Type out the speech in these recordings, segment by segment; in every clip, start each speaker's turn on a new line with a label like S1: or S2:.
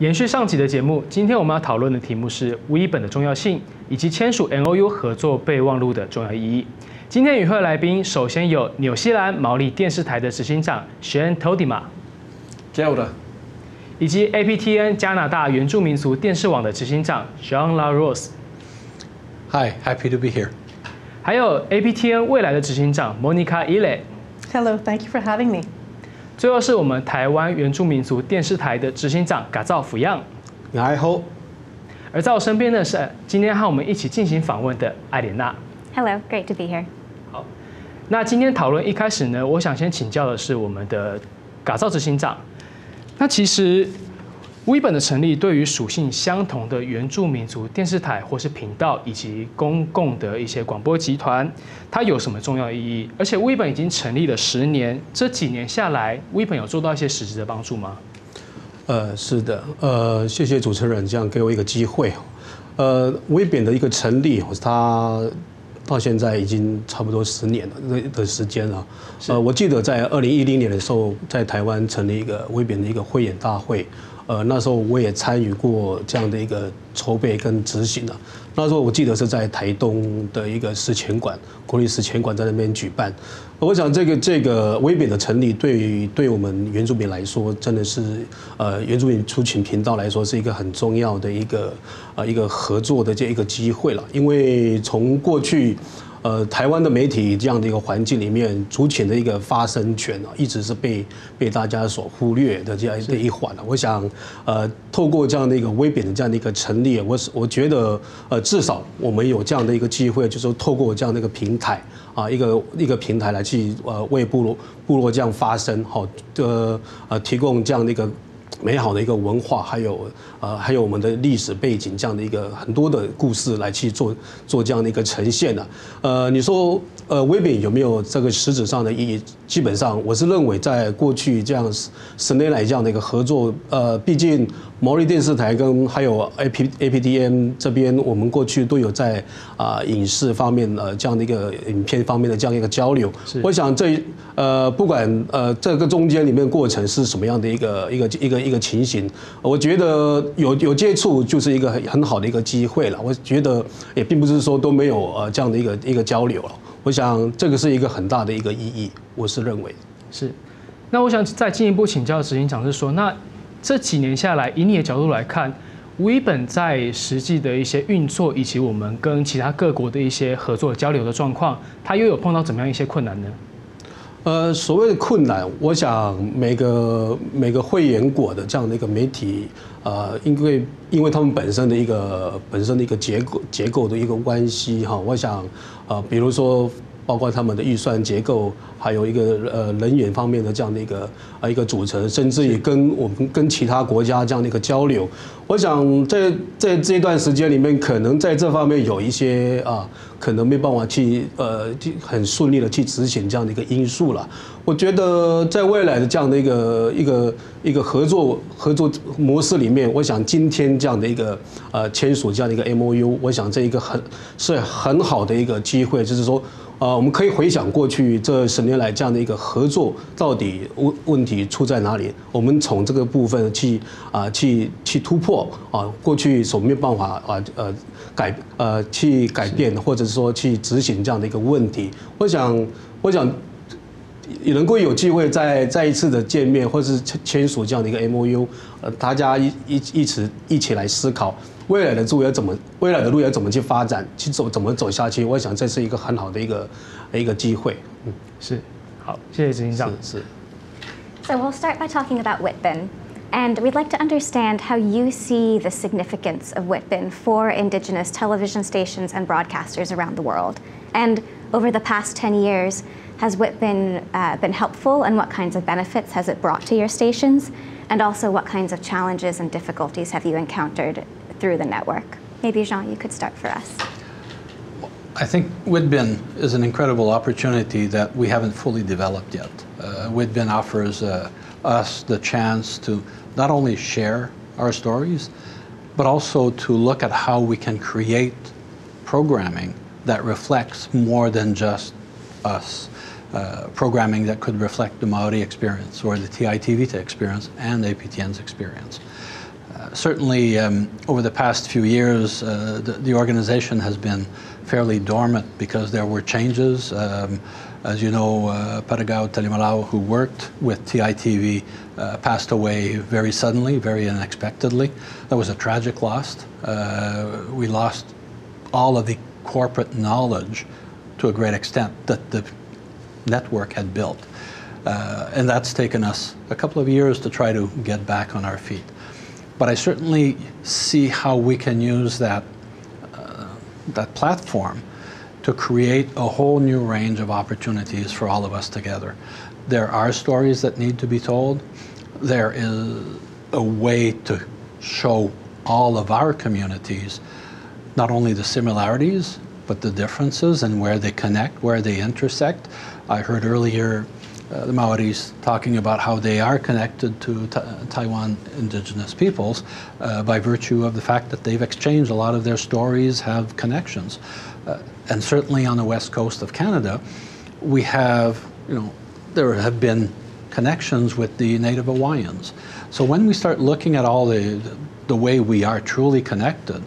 S1: 延续上集的节目，今天我们要讨论的题目是 Witbn 的重要性，以及签署 MoU 合作备忘录的重要意义。今天与会来宾，首先有纽西兰毛利电视台的执行长 Shane Todima， 以及 APTN 加拿大原住民族电视网的执行长 Jean LaRose。Hi,
S2: happy to be here.
S1: 还有 APTN 未来的执行长 Monica Ile。Hello,
S3: thank you for having me.
S1: 最后是我们台湾原住民族电视台的执行长嘎造福样。
S4: 你好。
S1: 而在我身边的是今天和我们一起进行访问的艾莲娜。
S5: Hello, great to be here.
S1: 好，那今天讨论一开始呢，我想先请教的是我们的嘎造执行长。那其实 Witbn 的成立对于属性相同的原住民族电视台或是频道以及公共的一些广播集团，它有什么重要意义？而且 Witbn 已经成立了10年，这几年下来 ，Witbn 有做到一些实质的帮助吗？
S4: 是的，谢谢主持人这样给我一个机会。Witbn 的一个成立，它到现在已经差不多10年的时间了。我记得在2010年的时候，在台湾成立一个 Witbn 的一个汇演大会。那时候我也参与过这样的一个筹备跟执行了。那时候我记得是在台东的一个史前馆，国立史前馆在那边举办。我想这个Witbn的成立，对我们原住民来说，真的是原住民族群频道来说是一个很重要的一个合作的这一个机会了。因为从过去台湾的媒体这样的一个环境里面，族群的一个发声权一直是被大家所忽略的这样的一环。我想透过这样的一个Witbn的这样的一个成立，我觉得至少我们有这样的一个机会，就是透过这样的一个平台一个平台来去为部落这样发声，提供这样的一个美好的一个文化，还有我们的历史背景这样的一个很多的故事来去做这样的一个呈现呢。你说Witbn有没有这个实质上的意义？基本上我是认为，在过去这样10年来这样的一个合作，毕竟毛利电视台跟还有 APTN 这边，我们过去都有在影视方面这样的一个影片方面的这样一个交流。我想不管这个中间里面过程是什么样的一个情形，我觉得有接触就是一个很好的一个机会了。我觉得也并不是说都没有这样的一个交流了。我想这个是一个很大的一个意义，我是认为
S1: 是。那我想再进一步请教执行长是说，那这几年下来，以你的角度来看，Witbn在实际的一些运作，以及我们跟其他各国的一些合作交流的状况，它又有碰到怎么样一些困难呢？
S4: 所谓的困难，我想每个会员国的这样的一个媒体，因为他们本身的一个结构的一个关系哈，我想比如说包括他们的预算结构，还有一个人员方面的这样的一个组成，甚至于我们跟其他国家这样的一个交流，我想在这段时间里面，可能在这方面有一些可能没办法去很顺利的去执行这样的一个因素了。我觉得在未来的这样的一个合作模式里面，我想今天这样的一个签署这样的一个 MoU， 我想这一个是很好的一个机会，就是说我们可以回想过去这10年来这样的一个合作到底问题出在哪里，我们从这个部分去突破过去所没有办法去改变，或者说去执行这样的一个问题。我想也能够有机会再一次的见面，或是签署这样的一个 MoU， 大家一起来思考未来的路要怎么去发展，怎么走下去。我想这是一个很好的一个机会。
S1: 是，好，谢谢执行长。
S4: 是。
S5: So we'll start by talking about Witbn. And we'd like to understand how you see the significance of Witbn for Indigenous television stations and broadcasters around the world. And over the past 10 years, has Witbn been helpful, and what kinds of benefits has it brought to your stations? And also, what kinds of challenges and difficulties have you encountered through the network? Maybe, Jean, you could start for us.
S2: I think Witbn is an incredible opportunity that we haven't fully developed yet. Witbn offers us the chance to not only share our stories, but also to look at how we can create programming that reflects more than just us. Programming that could reflect the Maori experience or the TITVTA experience and APTN's experience. Certainly, over the past few years, the organization has been fairly dormant because there were changes. As you know, Paragao Talimalao, who worked with TITV, passed away very suddenly, very unexpectedly. That was a tragic loss. We lost all of the corporate knowledge to a great extent that the network had built. And that's taken us a couple of years to try to get back on our feet. But I certainly see how we can use that platform to create a whole new range of opportunities for all of us together. There are stories that need to be told. There is a way to show all of our communities not only the similarities, but the differences and where they connect, where they intersect. I heard earlier the Maoris talking about how they are connected to Taiwan indigenous peoples by virtue of the fact that they've exchanged a lot of their stories, have connections. And certainly on the west coast of Canada, we have, there have been connections with the Native Hawaiians. So when we start looking at all the way we are truly connected,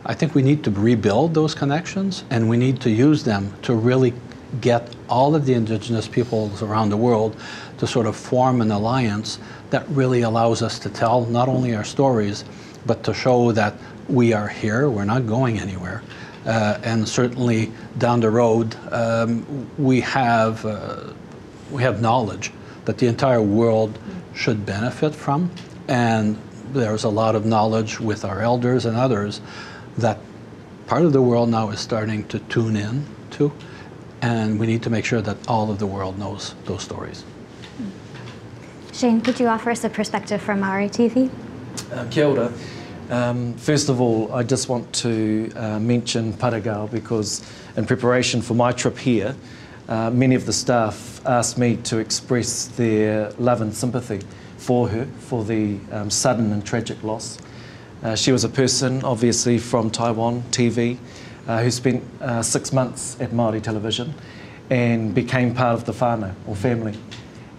S2: I think we need to rebuild those connections, and we need to use them to really get all of the indigenous peoples around the world to sort of form an alliance that really allows us to tell not only our stories, but to show that we are here, we're not going anywhere. And certainly down the road, we have knowledge that the entire world should benefit from, and there's a lot of knowledge with our elders and others that part of the world now is starting to tune in to, and we need to make sure that all of the world knows those stories.
S5: Shane, could you offer us a perspective from Maori TV?
S3: Kia ora. First of all, I just want to mention Paragao because in preparation for my trip here, many of the staff asked me to express their love and sympathy for her, for the sudden and tragic loss. She was a person, obviously, from Taiwan TV, who spent 6 months at Māori television and became part of the whānau, or family.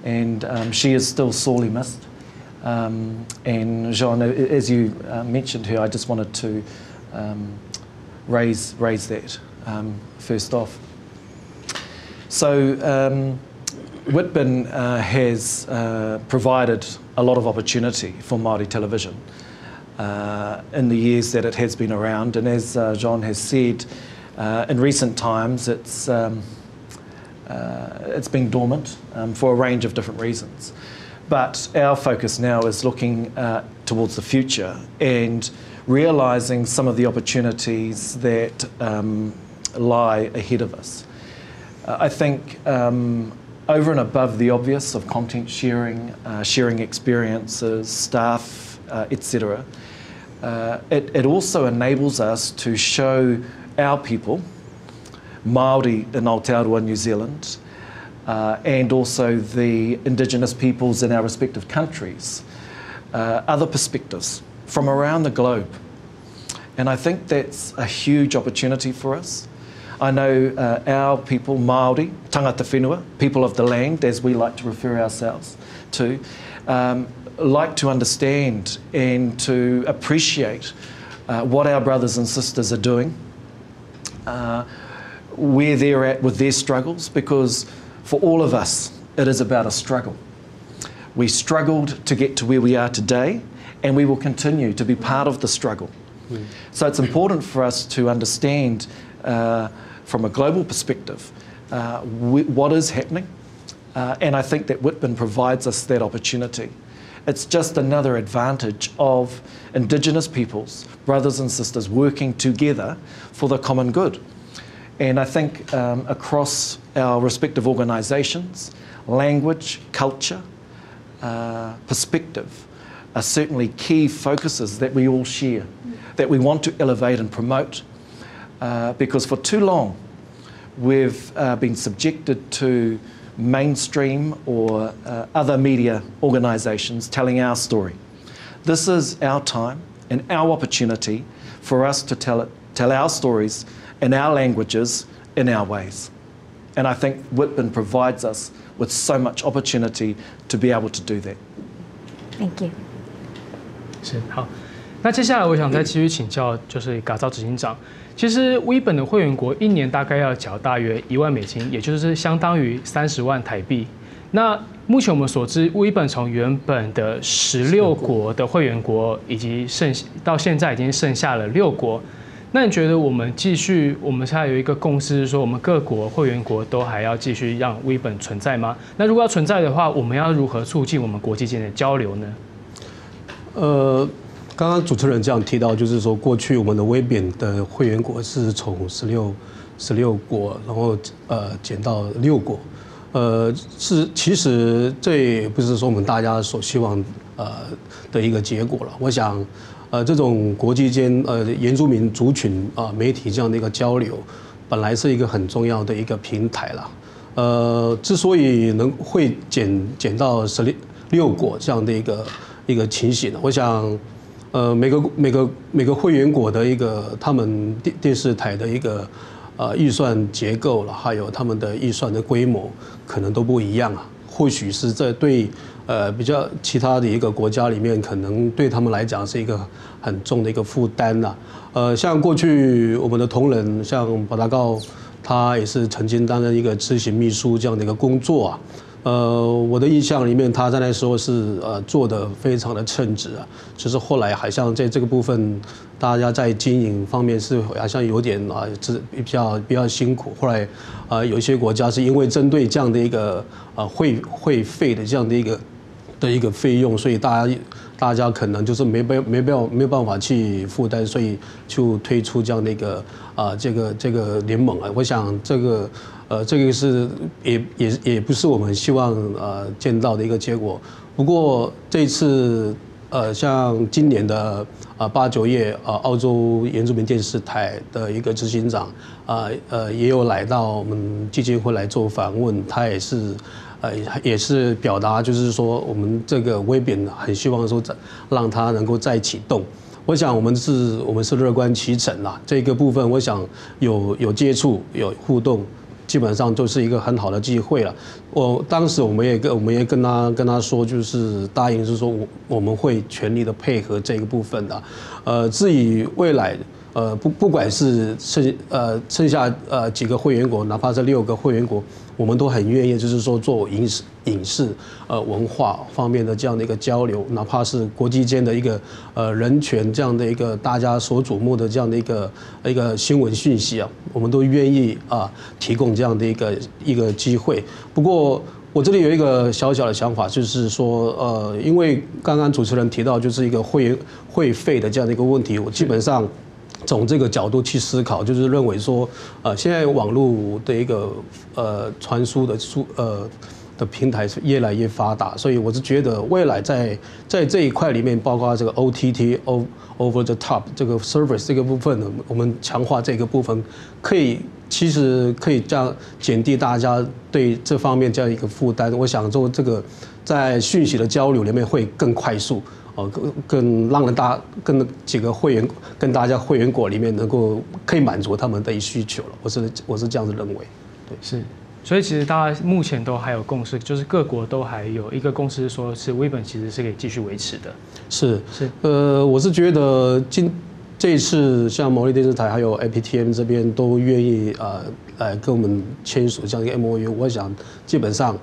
S3: And she is still sorely missed. And Jean, as you mentioned her, I just wanted to raise that first off. So Witbn has provided a lot of opportunity for Māori television in the years that it has been around, and as Jean has said, in recent times it's been dormant for a range of different reasons. But our focus now is looking towards the future and realising some of the opportunities that lie ahead of us. I think over and above the obvious of content sharing, sharing experiences, staff, etc., it also enables us to show our people, Māori in Aotearoa, New Zealand, and also the Indigenous peoples in our respective countries, other perspectives from around the globe. And I think that's a huge opportunity for us. I know our people, Māori, tangata whenua, people of the land, as we like to refer ourselves to, like to understand and to appreciate what our brothers and sisters are doing, where they're at with their struggles, because for all of us, it is about a struggle. We struggled to get to where we are today, and we will continue to be part of the struggle. So it's important for us to understand from a global perspective what is happening, and I think that Witbn provides us that opportunity. It's just another advantage of Indigenous peoples, brothers and sisters, working together for the common good. And I think across our respective organisations, language, culture, perspective are certainly key focuses that we all share, that we want to elevate and promote, because for too long we've been subjected to mainstream or other media organisations telling our story. This is our time and our opportunity for us to tell our stories in our languages, in our ways. And I think Witbn provides us with so much opportunity to be able to do that.
S5: Thank you.
S1: 是好。那接下来我想再继续请教，就是嘎造执行长。其实Witbn的会员国一年大概要缴大约1万美金，也就是相当于30万台币。那目前我们所知，Witbn从原本的16国的会员国，以及到现在已经剩下了6国。那你觉得我们现在有一个共识，说我们各国会员国都还要继续让Witbn存在吗？那如果要存在的话，我们要如何促进我们国际间的交流呢？
S4: 刚刚主持人这样提到，就是说过去我们的Witbn的会员国是从16国，然后减到6国，其实这也不是说我们大家所希望的一个结果了。我想，这种国际间原住民族群媒体这样的一个交流，本来是一个很重要的一个平台了。之所以会减到16国这样的一个情形，我想。每个会员国的他们电视台的预算结构了，还有他们的预算的规模可能都不一样啊。或许是这对比较其他的一个国家里面，可能对他们来讲是一个很重的一个负担呐。像过去我们的同仁，像保达告，他也是曾经担任一个执行秘书这样的一个工作啊。我的印象里面，他在那时候是做得非常的称职啊，只是后来好像在这个部分，大家在经营方面是好像有点比较辛苦。后来有一些国家是因为针对这样的一个会费的这样的一个费用，所以大家可能就是没办法去负担，所以就推出这样的一个这个联盟啊。我想这个是也不是我们希望见到的一个结果。不过这次像今年的8、9月澳洲原住民电视台的一个执行长也有来到我们基金会来做访问，他也是表达就是说我们这个Witbn很希望说让它能够再启动。我想我们是乐观其成啦，这个部分我想有接触有互动，基本上就是一个很好的机会了。当时我们也跟他说，就是答应是说我们会全力的配合这个部分的。至于未来不管是剩下几个会员国，哪怕是6个会员国，我们都很愿意，就是说做影视文化方面的这样的一个交流，哪怕是国际间的一个人权这样的一个大家所瞩目的这样的一个新闻讯息啊，我们都愿意提供这样的一个机会。不过我这里有一个小小的想法，就是说因为刚刚主持人提到就是一个会费的这样的一个问题，我基本上。从这个角度去思考，就是认为说，现在网络的一个传输的平台是越来越发达，所以我是觉得未来在这一块里面，包括这个 OTT over the top 这个 service 这个部分呢，我们强化这个部分，其实可以这样减低大家对这方面这样一个负担。我想说这个在讯息的交流里面会更快速。更让更几个会员跟大家会员国里面可以满足他们的需求了，我是这样子认为，对，
S1: 是，所以其实大家目前都还有共识，就是各国都还有一个共识，说是Witbn其实是可以继续维持的。是，
S4: 我是觉得这一次像毛利电视台还有 IPTM 这边都愿意来跟我们签署这样一个 MoU， 我想基本上。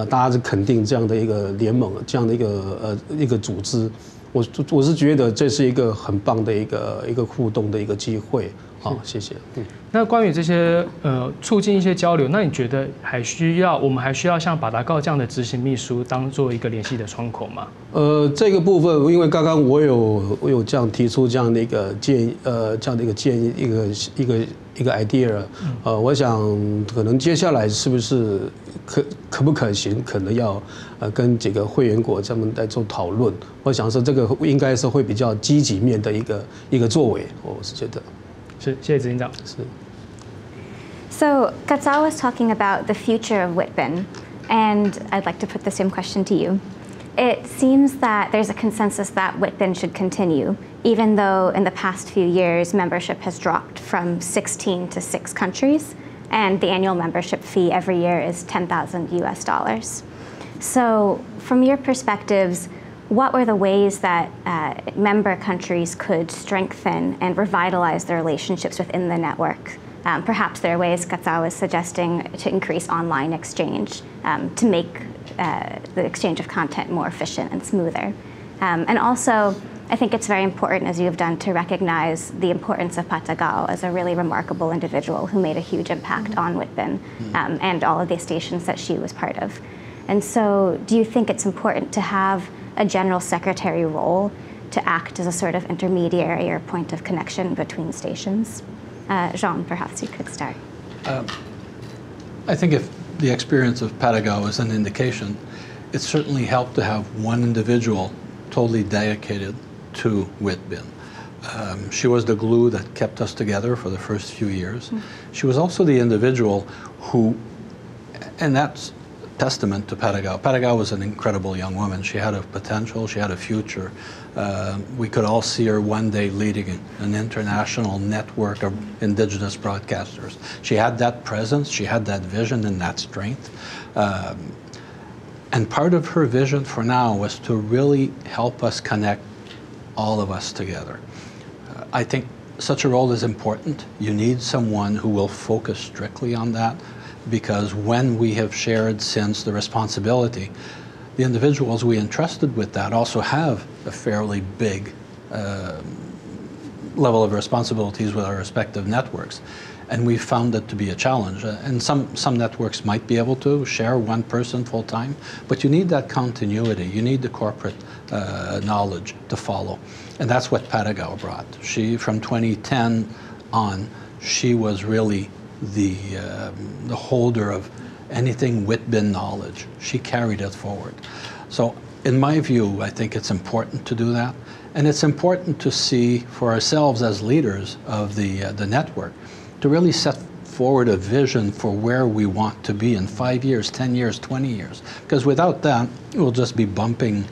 S4: 大家是肯定这样的一个联盟，这样的一个组织，我是觉得这是一个很棒的一个互动的一个机会。好，谢谢。
S1: 那关于这些促进一些交流，那你觉得我们还需要像保达告这样的执行秘书当做一个联系的窗口吗？
S4: 这个部分，因为刚刚我有这样提出这样的一个建议，一个 idea， 我想可能接下来是不是可不可行，可能要跟几个会员国他们来做讨论。我想说这个应该是会比较积极面的一个作为，我是觉得。
S1: 是，谢谢执行长。是。
S5: So Gatsal was talking about the future of Witbn, and I'd like to put the same question to you. It seems that there's a consensus that Witbn should continue, even though in the past few years membership has dropped from 16 to 6 countries, and the annual membership fee every year is $10,000 US. So from your perspectives, what were the ways that member countries could strengthen and revitalize their relationships within the network? Perhaps there are ways Katsao is suggesting to increase online exchange to make the exchange of content more efficient and smoother. And also, I think it's very important, as you have done, to recognize the importance of Patagao as a really remarkable individual who made a huge impact on Witbn and all of the stations that she was part of. And so, do you think it's important to have a general secretary role to act as a sort of intermediary or point of connection between stations? Jean, perhaps you could start.
S2: I think if the experience of Patagao is an indication, it certainly helped to have one individual totally dedicated to Witbn. She was the glue that kept us together for the first few years. She was also the individual who, and that's testament to Patagao. Patagao was an incredible young woman. She had a potential, she had a future. We could all see her one day leading an international network of indigenous broadcasters. She had that presence, she had that vision and that strength. And part of her vision for now was to really help us connect all of us together. I think such a role is important. You need someone who will focus strictly on that, because when we have shared since the responsibility, the individuals we entrusted with that also have a fairly big level of responsibilities with our respective networks. And we found it to be a challenge. And some networks might be able to share one person full time, but you need that continuity. You need the corporate knowledge to follow. And that's what Patagao brought. She, from 2010 on, she was really the holder of anything Witbn knowledge. She carried it forward. So in my view, I think it's important to do that. And it's important to see for ourselves as leaders of the network, to really set forward a vision for where we want to be in 5 years, 10 years, 20 years. Because without that, we'll just be bumping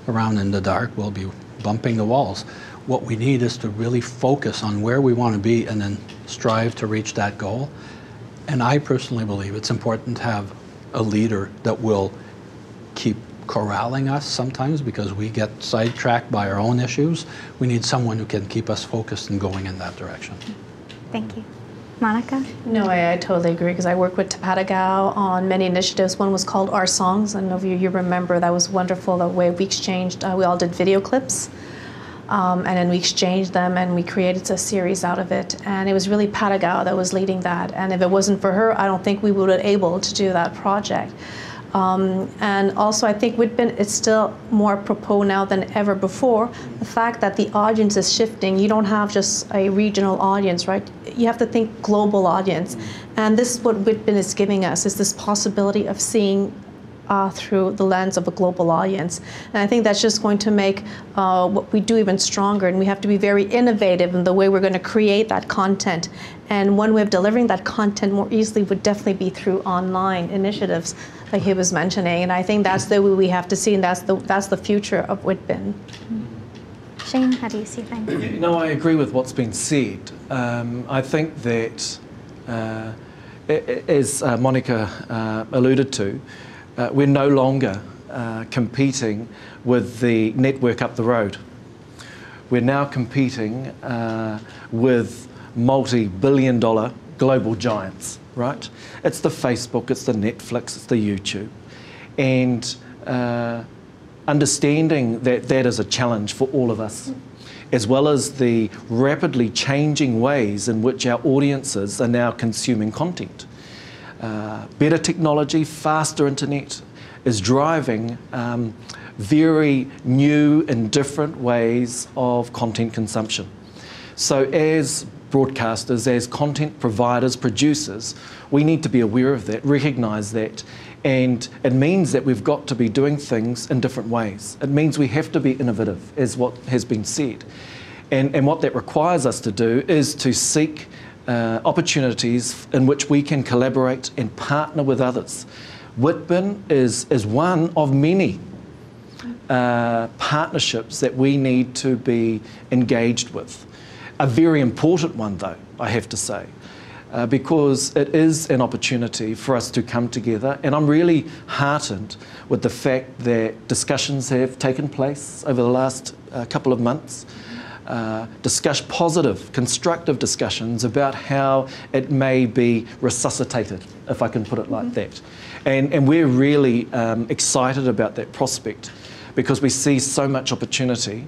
S2: around in the dark. We'll be bumping the walls. What we need is to really focus on where we want to be and then strive to reach that goal. And I personally believe it's important to have a leader that will keep corralling us sometimes because we get sidetracked by our own issues. We need someone who can keep us focused and going in that direction.
S5: Thank you. Monica?
S6: No, I totally agree, because I work with Patagao on many initiatives. One was called Our Songs. I don't know if you remember, that was wonderful, the way we exchanged, we all did video clips. And then we exchanged them and we created a series out of it. And it was really Patagao that was leading that. And if it wasn't for her, I don't think we would have been able to do that project. And also I think Witbn is still more apropos now than ever before. The fact that the audience is shifting, you don't have just a regional audience, right? You have to think global audience. And this is what Witbn is giving us, is this possibility of seeing through the lens of a global audience. And I think that's just going to make what we do even stronger, and we have to be very innovative in the way we're going to create that content. And one way of delivering that content more easily would definitely be through online initiatives, like he was mentioning. And I think that's the way we have to see, and that's the future of Witbn.
S5: Shane, how do you see things?
S3: No, I agree with what's been said. I think that, as Monica alluded to, we're no longer competing with the network up the road. We're now competing with multi-billion-dollar global giants, right? It's the Facebook, it's the Netflix, it's the YouTube. And understanding that that is a challenge for all of us, as well as the rapidly changing ways in which our audiences are now consuming content. Better technology, faster internet is driving very new and different ways of content consumption. So as broadcasters, as content providers, producers, we need to be aware of that, recognise that, and it means that we've got to be doing things in different ways. It means we have to be innovative, as what has been said. And what that requires us to do is to seek opportunities in which we can collaborate and partner with others. Witbn is one of many partnerships that we need to be engaged with. A very important one, though, I have to say. because it is an opportunity for us to come together. And I'm really heartened with the fact that discussions have taken place over the last couple of months. Positive, constructive discussions about how it may be resuscitated, if I can put it like that. And we're really excited about that prospect because we see so much opportunity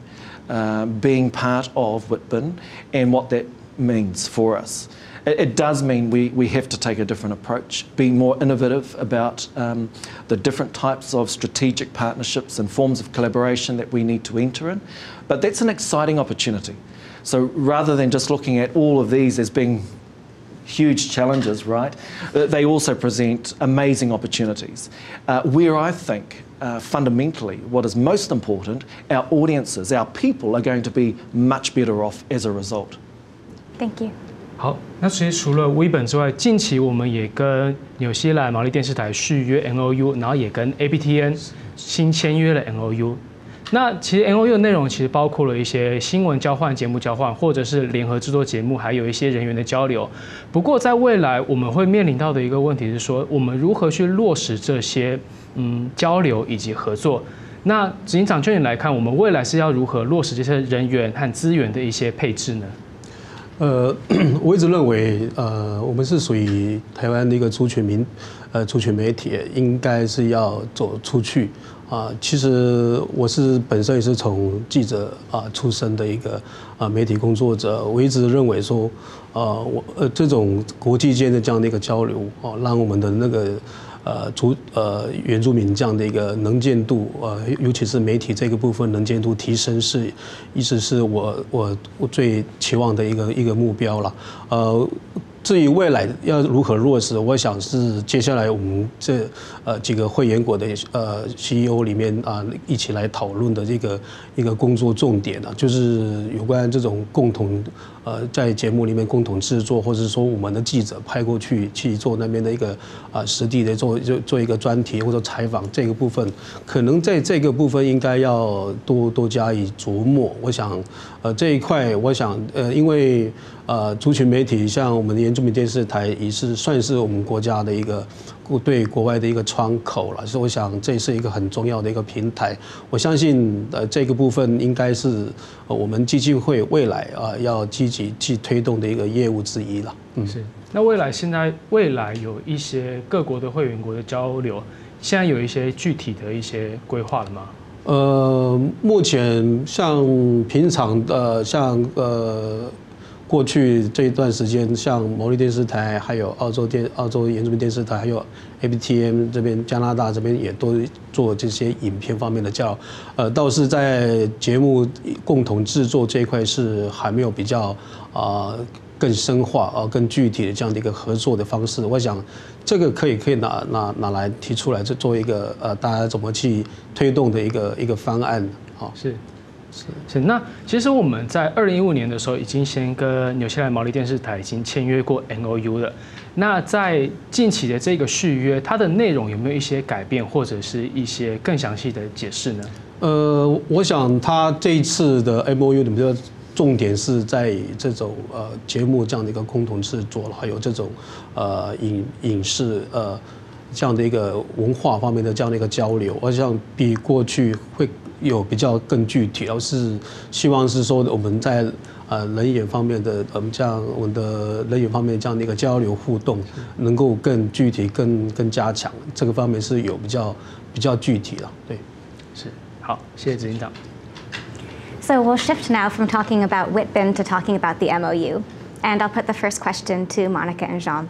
S3: being part of Witbn and what that means for us. It does mean we have to take a different approach, be more innovative about the different types of strategic partnerships and forms of collaboration that we need to enter in. But that's an exciting opportunity. So rather than just looking at all of these as being huge challenges, right, they also present amazing opportunities. Where I think fundamentally what is most important, our audiences, our people are going to be much better off as a result.
S5: Thank you.
S1: 好，那其实除了 Witbn 之外，近期我们也跟纽西兰毛利电视台续约 MoU， 然后也跟 ABTN 新签约了 MoU。那其实 MoU 的内容其实包括了一些新闻交换、节目交换，或者是联合制作节目，还有一些人员的交流。不过在未来我们会面临到的一个问题是说，我们如何去落实这些交流以及合作？那执行长就你来看，我们未来是要如何落实这些人员和资源的一些配置呢？
S4: 我一直认为，我们是属于台湾的一个族群媒体，应该是要走出去其实我是本身也是从记者出身的一个媒体工作者，我一直认为说，这种国际间的这样的一个交流让我们的那个原住民这样的一个能见度尤其是媒体这个部分能见度提升一直是我最期望的一个目标了。至于未来要如何落实，我想是接下来我们这几个会员国的CEO 里面一起来讨论的一个工作重点就是有关这种共同在节目里面共同制作，或者说我们的记者派过去做那边的一个实地的做一个专题或者采访这个部分，可能在这个部分应该要多加以琢磨。我想这一块，我想因为族群媒体像我们的原住民电视台也是算是我们国家的一个对国外的一个窗口了，所以我想这是一个很重要的一个平台。我相信这个部分应该是我们基金会未来要积极去推动的一个业务之一了。
S1: 是。那未来有一些各国的会员国的交流，现在有一些具体的一些规划了吗？
S4: 目前像平常像过去这一段时间，像毛利电视台，还有澳洲原住民电视台，还有 ABTN 这边加拿大这边也都做这些影片方面的交流。倒是在节目共同制作这一块是还没有比较更深化更具体的这样的一个合作的方式。我想这个可以拿来提出来，做一个大家怎么去推动的一个方案。是，
S1: 那其实我们在2015年的时候已经先跟纽西兰毛利电视台已经签约过 MoU 了。那在近期的这个续约，它的内容有没有一些改变，或者是一些更详细的解释呢？
S4: 我想它这一次的 MoU 里面的重点是在这种节目这样的一个共同制作，还有这种影视这样的一个文化方面的这样的一个交流，我想比过去会有比较更具体，而是希望是说我们在人员方面的我们的人员方面这样的一个交流互动，能够更具体、更加强，这个方面是有比较具体的。对，
S1: 是好，谢谢执行长。
S5: So we'll shift now from talking about Witbn to talking about the MoU, and I'll put the first question to Monica and Jean.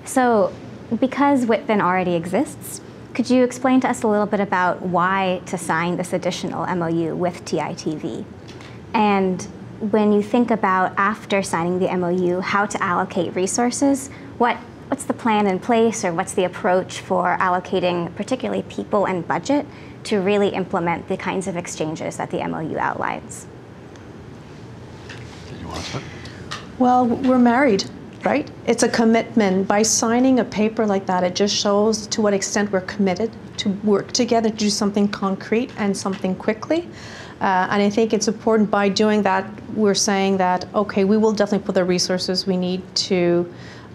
S5: So, because Witbn already exists, could you explain to us a little bit about why to sign this additional MoU with TITV? And when you think about after signing the MoU, how to allocate resources, what's the plan in place, or what's the approach for allocating particularly people and budget to really implement the kinds of exchanges that the MoU outlines?
S2: Did you want to start?
S6: Well, we're married. Right? It's a commitment. By signing a paper like that, it just shows to what extent we're committed to work together to do something concrete and something quickly. And I think it's important by doing that, we're saying that, okay, we will definitely put the resources we need to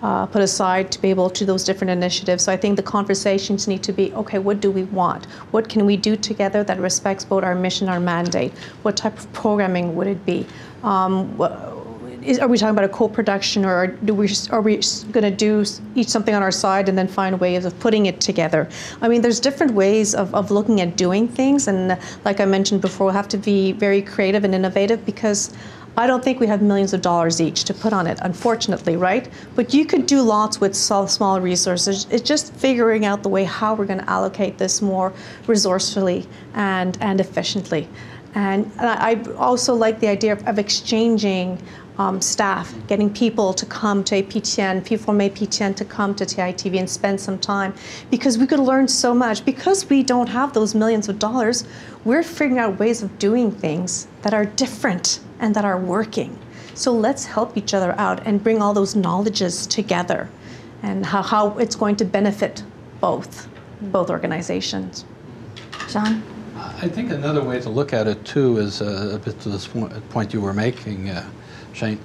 S6: put aside to be able to do those different initiatives. So I think the conversations need to be, okay, what do we want? What can we do together that respects both our mission, our mandate? What type of programming would it be? Are we talking about a co-production, or are we going to do each something on our side and then find ways of putting it together? I mean, there's different ways of looking at doing things, and like I mentioned before, we'll have to be very creative and innovative, because I don't think we have millions of dollars each to put on it, unfortunately, right? But you could do lots with small resources. It's just figuring out the way how we're going to allocate this more resourcefully and efficiently. And I also like the idea of exchanging staff, getting people to come to APTN, people from APTN to come to TITV and spend some time, because we could learn so much. Because we don't have those millions of dollars, we're figuring out ways of doing things that are different and that are working. So let's help each other out and bring all those knowledges together, and how it's going to benefit both organizations.
S5: John?
S2: I think another way to look at it too is a bit to this point you were making, Shane.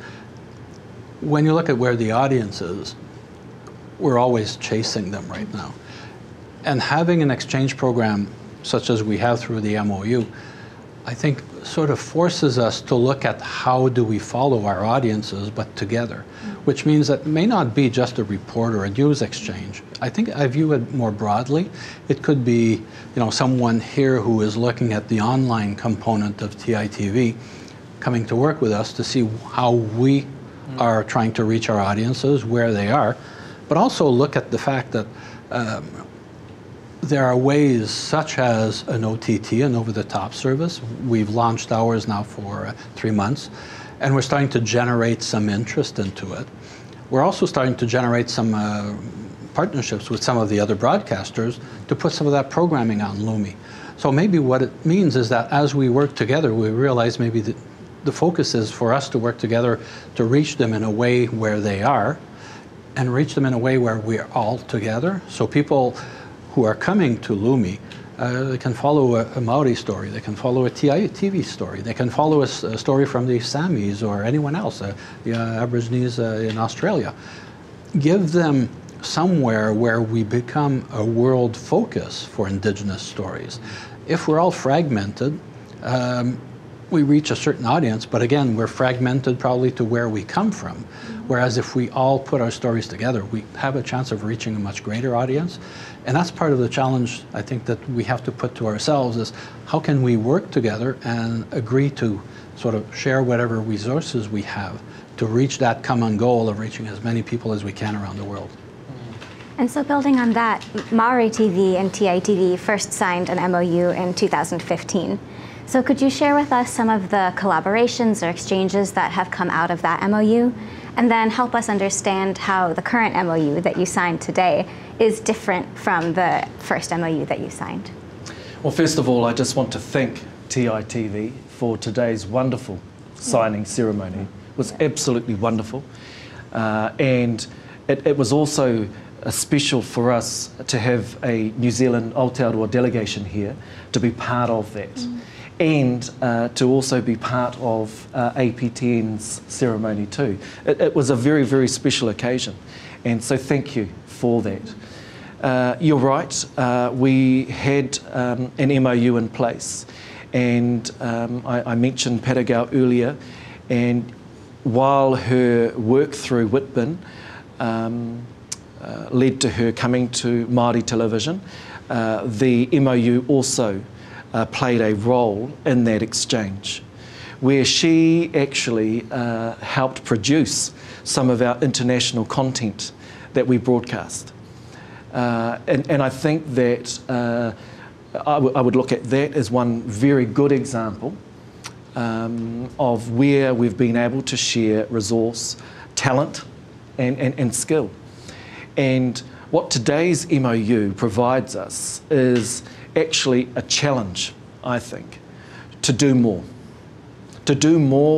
S2: When you look at where the audience is, we're always chasing them right now. And having an exchange program such as we have through the MOU, I think sort of forces us to look at how do we follow our audiences, but together, which means that it may not be just a report or a news exchange. I think I view it more broadly. It could be, someone here who is looking at the online component of TITV, coming to work with us to see how we are trying to reach our audiences, where they are, but also look at the fact that there are ways such as an OTT, an over-the-top service. We've launched ours now for 3 months, and we're starting to generate some interest into it. We're also starting to generate some partnerships with some of the other broadcasters to put some of that programming on Lumi. So maybe what it means is that as we work together, we realize maybe the focus is for us to work together to reach them in a way where they are, and reach them in a way where we're all together. So people who are coming to Lumi, they can follow a Maori story, they can follow a TITV story, they can follow a story from the Samis or anyone else, the Aborigines in Australia. Give them somewhere where we become a world focus for Indigenous stories. If we're all fragmented, we reach a certain audience, but again, we're fragmented probably to where we come from. Whereas if we all put our stories together, we have a chance of reaching a much greater audience. And that's part of the challenge, I think, that we have to put to ourselves is how can we work together and agree to sort of share whatever resources we have to reach that common goal of reaching as many people as we can around the world.
S5: And so building on that, Maori TV and TITV first signed an MOU in 2015. So could you share with us some of the collaborations or exchanges that have come out of that MOU? And then help us understand how the current MOU that you signed today is different from the first MOU that you signed.
S3: Well, first of all, I just want to thank TITV for today's wonderful signing ceremony. It was absolutely wonderful. And it was also special for us to have a New Zealand Aotearoa delegation here to be part of that. And to also be part of APTN's ceremony too. It was a very, very special occasion, and so thank you for that. You're right, we had an MOU in place, and I mentioned Patagao earlier, and while her work through Witbn led to her coming to Māori television, the MOU also played a role in that exchange, where she actually helped produce some of our international content that we broadcast. And I think that I would look at that as one very good example of where we've been able to share resource, talent, and skill. And what today's MOU provides us is actually a challenge, I think, to do more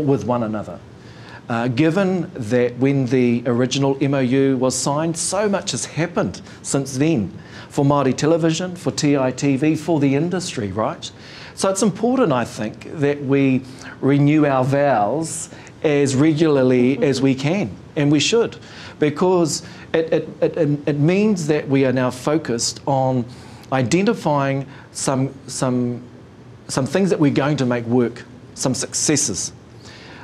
S3: with one another. Given that when the original MOU was signed, so much has happened since then for Māori television, for TITV, for the industry, right? So it's important, I think, that we renew our vows as regularly as we can, and we should, because it means that we are now focused on identifying some things that we're going to make work, some successes.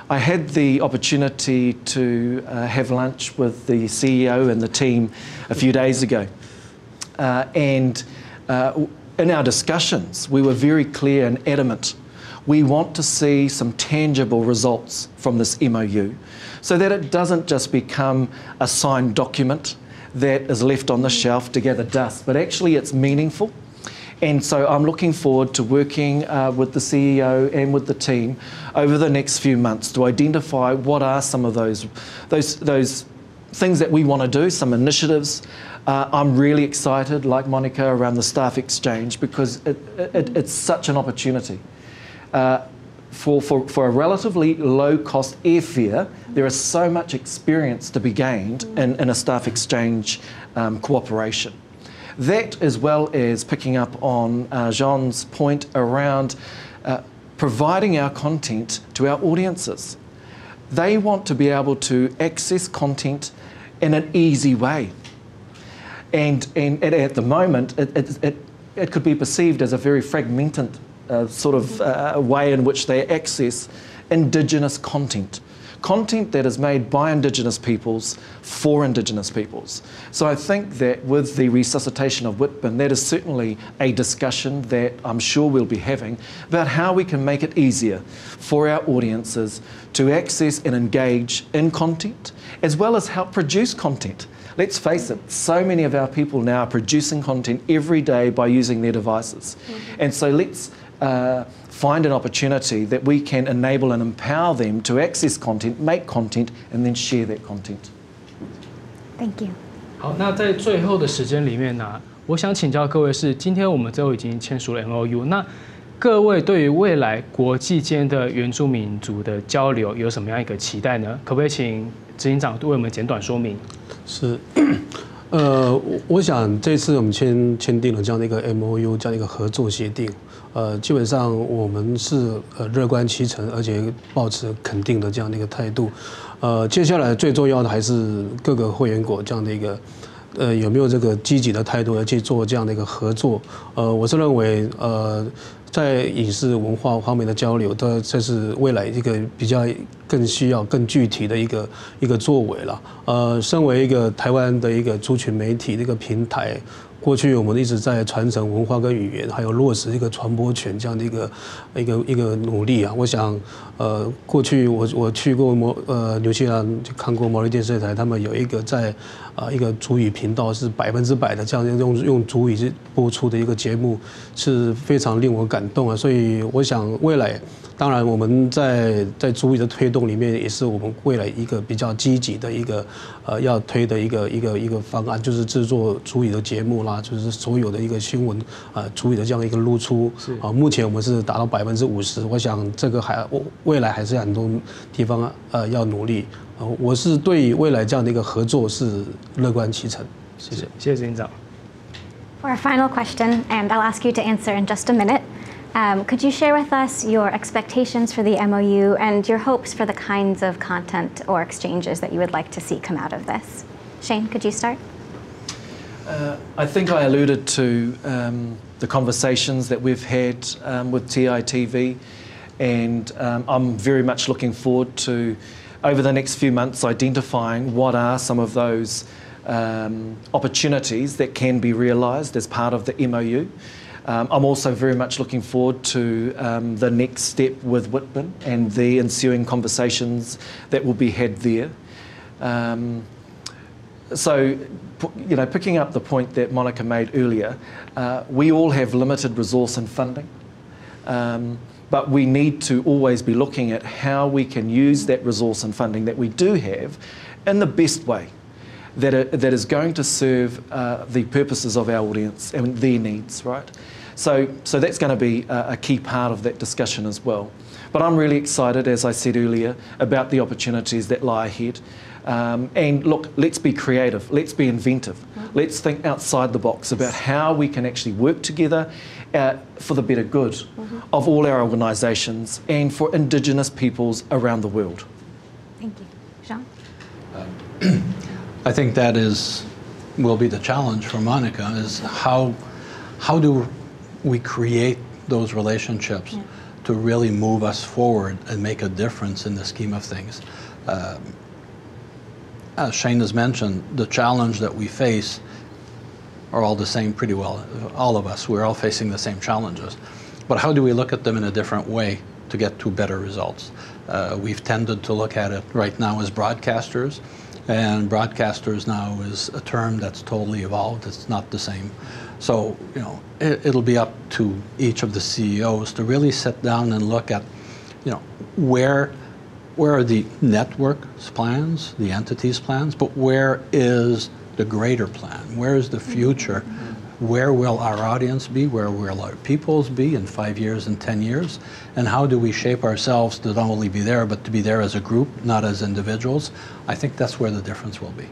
S3: I had the opportunity to have lunch with the CEO and the team a few days ago, and in our discussions we were very clear and adamant. We want to see some tangible results from this MoU so that it doesn't just become a signed document that is left on the shelf to gather dust, but actually it's meaningful. And so I'm looking forward to working with the CEO and with the team over the next few months to identify what are some of those things that we want to do, some initiatives. I'm really excited, like Monica, around the staff exchange because it's such an opportunity. For a relatively low-cost airfare, there is so much experience to be gained in a staff exchange cooperation. That, as well as picking up on Jean's point around providing our content to our audiences. They want to be able to access content in an easy way. And at the moment, it could be perceived as a very fragmented way in which they access Indigenous content. Content that is made by Indigenous peoples for Indigenous peoples. So I think that with the resuscitation of Witbn, that is certainly a discussion that I'm sure we'll be having about how we can make it easier for our audiences to access and engage in content, as well as help produce content. Let's face it, so many of our people now are producing content every day by using their devices. And so let's find an opportunity that we can enable and empower them to access content, make content, and then share that content.
S5: Thank you.
S1: 好，那在最后的时间里面呢，我想请教各位是，今天我们都已经签署了 MoU， 那各位对于未来国际间的原住民族的交流有什么样一个期待呢？可不可以请执行长为我们简短说明？
S4: 是。我想这次我们签订了这样的一个 MoU， 这样的一个合作协定，基本上我们是乐观其成，而且抱持肯定的这样的一个态度。接下来最重要的还是各个会员国这样的一个有没有这个积极的态度来去做这样的一个合作。我是认为在影视文化方面的交流，这是未来一个比较更需要更具体的一个作为了。身为一个台湾的一个族群媒体的一个平台，过去我们一直在传承文化跟语言，还有落实一个传播权这样的一个努力啊。我想，过去我去过纽西兰看过毛利电视台，他们有一个在一个族语频道是100%的这样用族语播出的一个节目，是非常令我感动啊。所以我想未来，当然我们在族语的推动里面，也是我们未来一个比较积极的一个要推的一个方案，就是制作族语的节目啦，就是所有的一个新闻族语的这样一个露出。目前我们是达到50%，我想这个未来还是很多地方要努力。我是对未来这样的一个合作是乐观其成。谢谢。
S1: 谢谢执行长。
S5: For our final question, and I'll ask you to answer in just a minute. Could you share with us your expectations for the MoU and your hopes for the kinds of content or exchanges that you would like to see come out of this? Shane, could you start?
S3: I think I alluded to the conversations that we've had with TITV, and I'm very much looking forward to, over the next few months, identifying what are some of those opportunities that can be realised as part of the MoU. I'm also very much looking forward to the next step with Witbn and the ensuing conversations that will be had there. So, picking up the point that Monica made earlier, we all have limited resource and funding, but we need to always be looking at how we can use that resource and funding that we do have in the best way that is going to serve the purposes of our audience and their needs, right? So that's going to be a key part of that discussion as well. But I'm really excited, as I said earlier, about the opportunities that lie ahead. And look, let's be creative, let's be inventive, let's think outside the box about how we can actually work together for the better good of all our organisations and for Indigenous peoples around the world.
S5: Thank you. Jean?
S2: I think that will be the challenge for Monica, is how do we create those relationships to really move us forward and make a difference in the scheme of things. As Shane has mentioned, the challenge that we face are all the same pretty well. All of us, we're all facing the same challenges. But how do we look at them in a different way to get to better results? We've tended to look at it right now as broadcasters, and broadcasters now is a term that's totally evolved. It's not the same. So, you know, it'll be up to each of the CEOs to really sit down and look at, you know, where are the network's plans, the entity's plans, but where is the greater plan? Where is the future? Where will our audience be? Where will our peoples be in 5 years and 10 years? And how do we shape ourselves to not only be there, but to be there as a group, not as individuals? I think that's where the difference will be.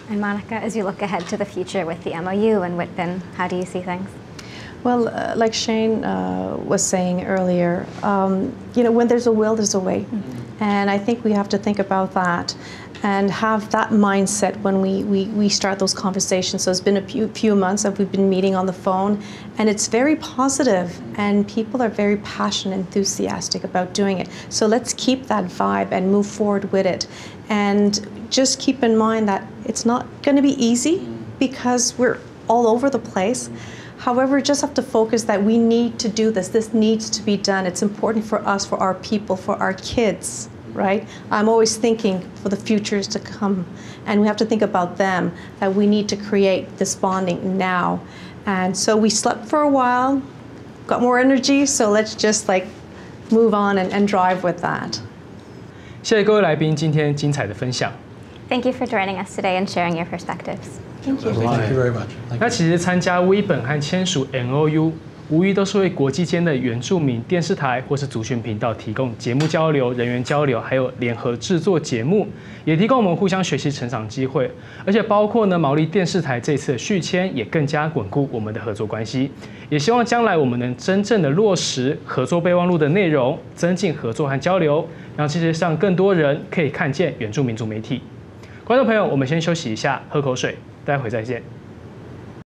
S5: And Monica, as you look ahead to the future with the MOU and Witbn, how do you see things?
S6: Well, like Shane was saying earlier, you know, when there's a will, there's a way. And I think we have to think about that and have that mindset when we start those conversations. So it's been a few months that we've been meeting on the phone, and it's very positive, and people are very passionate, enthusiastic about doing it. So let's keep that vibe and move forward with it. And just keep in mind that it's not going to be easy because we're all over the place. However, just have to focus that we need to do this. This needs to be done. It's important for us, for our people, for our kids, right? I'm always thinking for the futures to come. And we have to think about them, that we need to create this bonding now. And so we slept for a while, got more energy, so let's just like move on and drive with that.
S1: 谢谢各位来宾今天精彩的分享。
S5: Thank you for joining us today and sharing your perspectives.
S6: Thank you.
S2: Thank you very much. Thank
S1: 那
S2: you.
S1: 其实参加 Witbn 和签署 MOU， 无疑都是为国际间的原住民电视台或是族群频道提供节目交流、人员交流，还有联合制作节目，也提供我们互相学习成长机会。而且包括呢毛利电视台这次的续签，也更加稳固我们的合作关系。也希望将来我们能真正的落实合作备忘录的内容，增进合作和交流，让世界上更多人可以看见原住民族媒体。观众朋友，我们先休息一下，喝口水，待会再见。